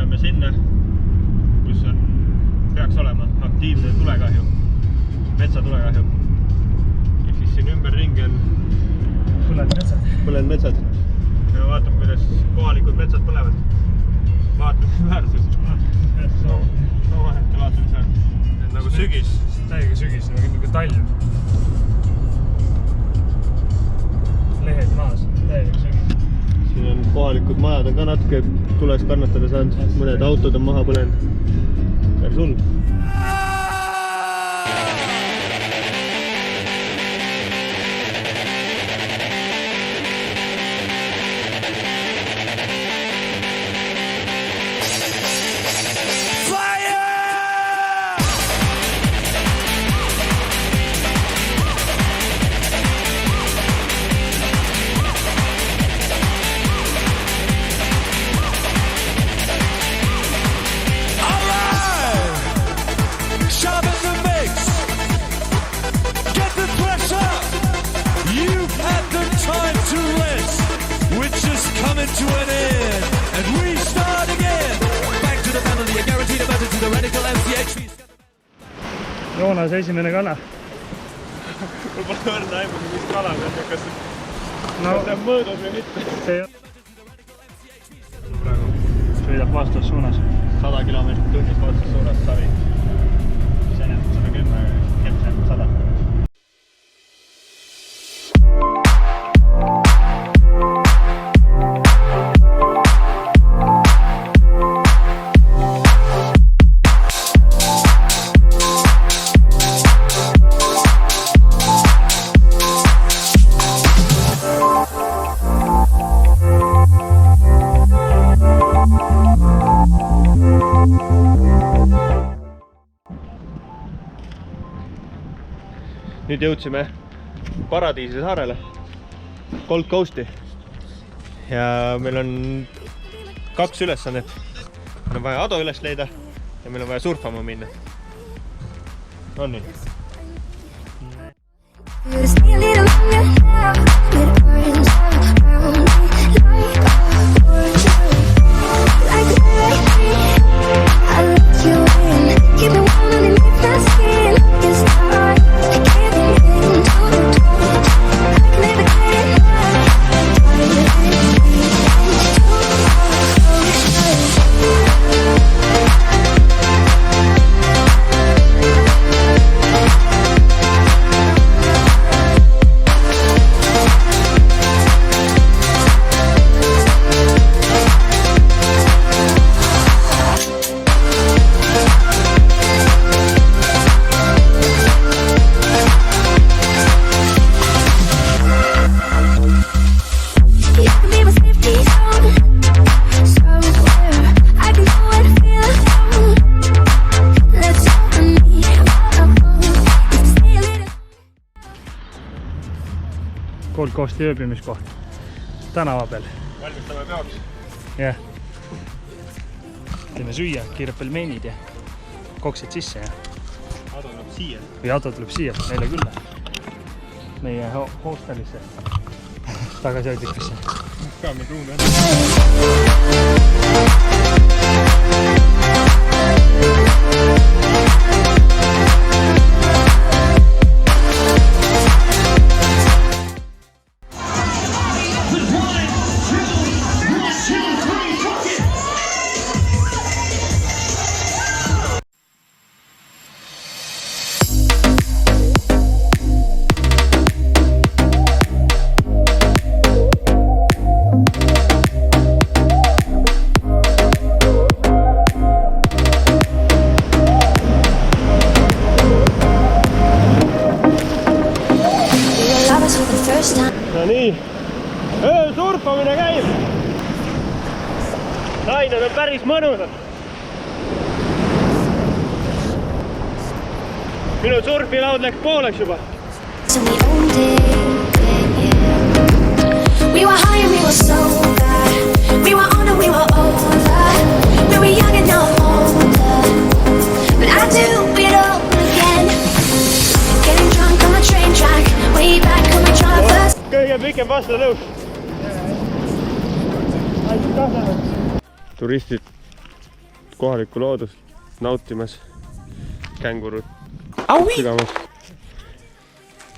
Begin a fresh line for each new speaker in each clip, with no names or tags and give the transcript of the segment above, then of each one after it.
oleme sinna, kus peaks olema aktiivne tulekahju, metsatulekahju. Ehk siis siin ümberringi on põlenud metsad. Ja vaatame, kuidas kohalikud metsad põlevad. Vaatamisväärsus. Omaette vaatamisväärsus. Nagu sügis.
Täiega sügis, nagu talv. Lehed maas, täiega sügis.
Siin on kohalikud majad on ka natuke tuleks kannatada saanud. Mõned autod on maha põlenud. Päris hull.
To an end, and we start again. Back to the family, a guaranteed amount to the radical MCH.
Joonas esimene kala.
Mul pole võrda aimugi, mis kala on, kas see on mõõdus või mitte.
Praegu sõidab vastas suunas.
100 kilomeetrit tunnis vastas suunas sari. See näeb 110, kepp näeb 100. Nüüd jõudsime Paradiisi saarele, Gold Coasti. Ja meil on 2 ülesannet. Meil on vaja Ado üles leida ja meil on vaja surfama minna. On nii?
Gold Coasti ööbimiskoht tänava peal.
Valmistame peoks.
Jah. Teeme süüa, kiirab pelmeenid ja koksid sisse ja
Ado tuleb siia.
Või Ado tuleb siia, meile külla. Meie hostelisse. Tagasihoidlikusse.
Kaamil ruumi. No nii, öösurfamine käib. Lained on päris mõnusad. Minu surfilaud läks pooleks juba. We were high and we were so bad. We were on and we were older. We were young and now older. But I do it all again. Getting drunk on the train track. Way back when we tried first. Kõige pikem vastalõus. Turistid
kohalikku loodust nautimas. Kängurud sügamas.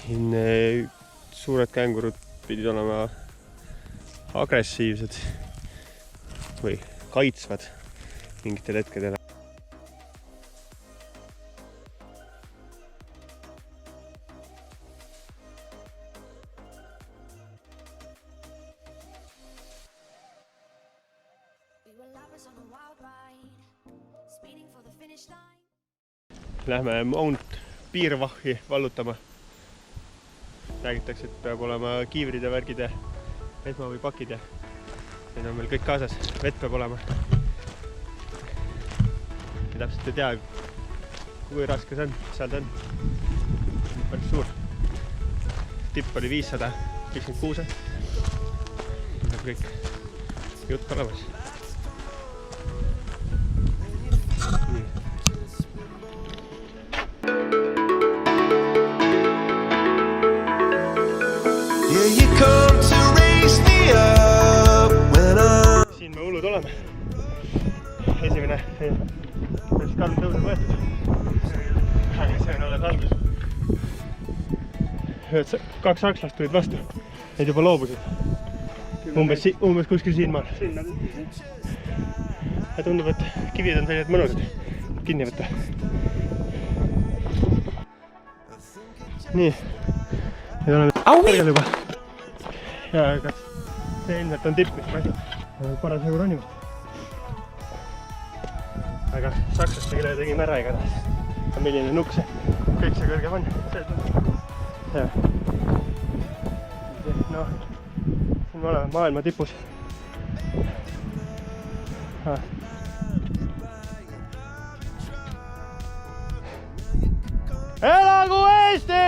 Siin suured kängurud pidid olema agressiivsed või kaitsvad mingitel hetkedel.
We were lovers on a wild ride, speeding for the finish line.
Lähme Mount Piirvachi vallutama. Räägitakse, et peab olema kiivrid ja värgid ja esmavõipakid ja need on meil kõik kaasas. Vett peab olema. Ja täpselt ei tea, kui raske see on, seal ta on. Päris suur. Tipp oli 556. Peab kõik jutt olemas. Nii.
Yeah, you come to raise me up when I'm...
Siin me hullud oleme. Esimene päris kalm tõus on võetud. Aga see on alles algus. Kaks sakslast tulid vastu. Neid juba loobusid. Umbes kuskil siin maal. Ja tundub, et kivid on sellised mõnusad. Kinni võtta. Nii. Nüüd oleme kõrgel juba. Ja kas see ilmselt on tipp, mis paistab. Parasjagu ronima. Aga sakslastega tegime ära igatahes. Milline nukk see. Kõik see kõrgem on. Ja. No, siin me oleme maailma tipus. Elagu Eesti!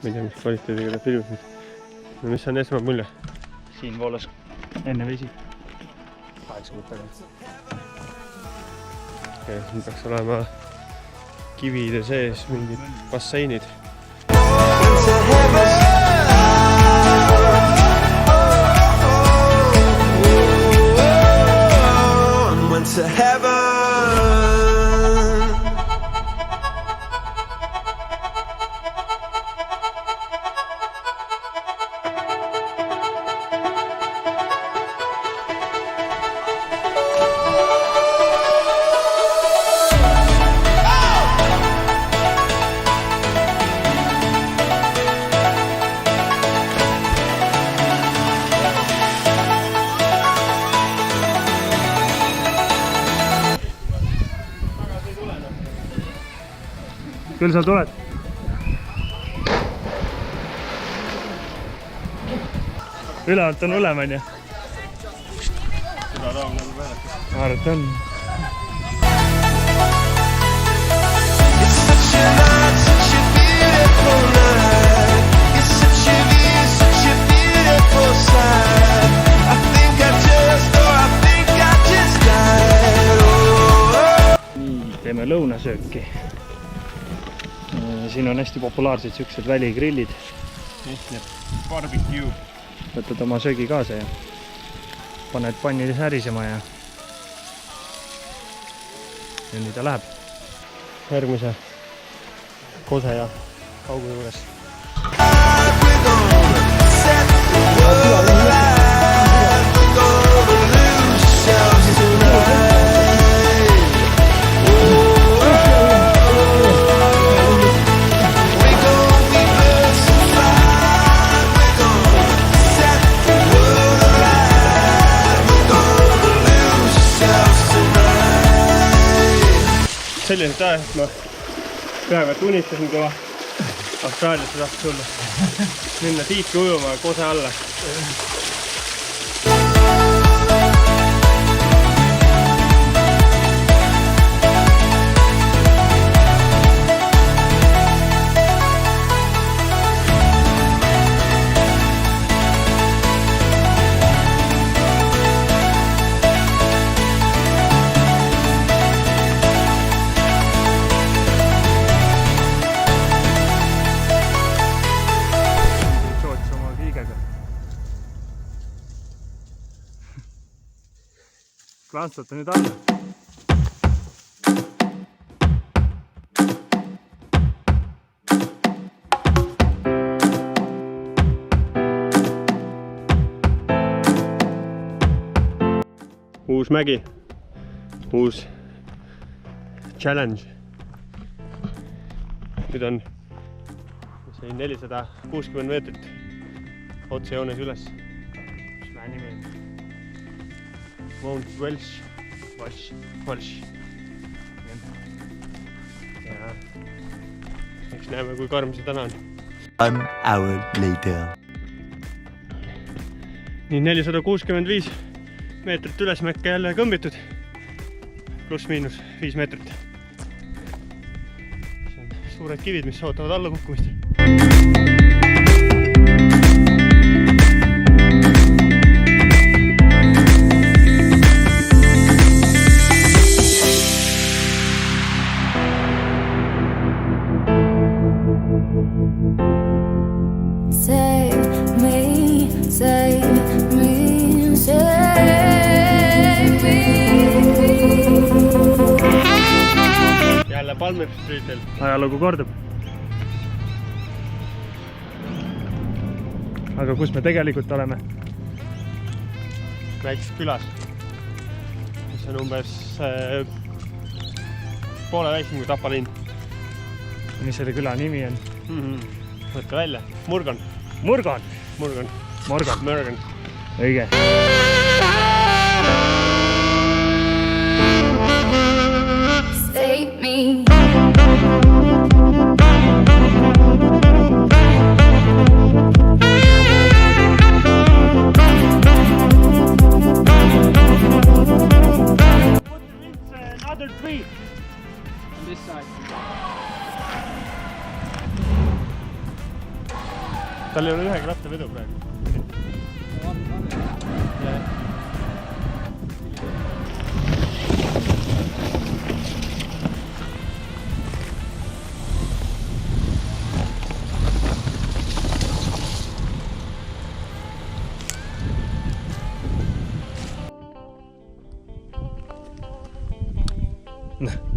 Ma ei tea, mis kvaliteediga ta filmis nüüd. No mis on esmamulje?
Siin voolas enne vesi. 8 kuud tagasi.
Ja siin peaks olema kivide sees mingid basseinid.
To heaven.
Küll sa tuled? Ülevalt on hullem, on ju?
Seda raam nagu väärata.
Ma arvan, et on. Nii, teeme lõunasööki. Siin on hästi populaarsed siuksed väligrillid.
Barbecue.
Võtad oma söögi kaasa ja paned panni särisema ja nii ta läheb.
Järgmise kose ja kaugu juures. Selline tahe, et ma peaaegu et unistasin, kui Austraaliasse tahtis tulla. Minna tiitki ujuma kose alla.
aastat on nüüd alla.
Uus mägi, uus challenge. Nüüd on 460 meetrit otsejoones üles.
Mis mäe nimi on?
Mount Welsh. Ja eks näeme, kui karm see täna on.
1 hour later.
Nii 465 meetrit ülesmäkke jälle kõmbitud. Pluss miinus 5 meetrit. See on suured kivid, mis ootavad alla kukkumist.
Save me, save me, save me.
Jälle Palmer Streetil.
Ajalugu kordub. Aga kus me tegelikult oleme?
Väikses külas. See on umbes poole väiksem kui Tapa linn.
Mis selle küla nimi on?
Võtta välja. Murgon.
Murgon.
Murgon.
Morgan.
Murgon.
Õige.
Save me.
Another tree.
On this side.
Tal ei ole ühegi rattavedu praegu.
Noh.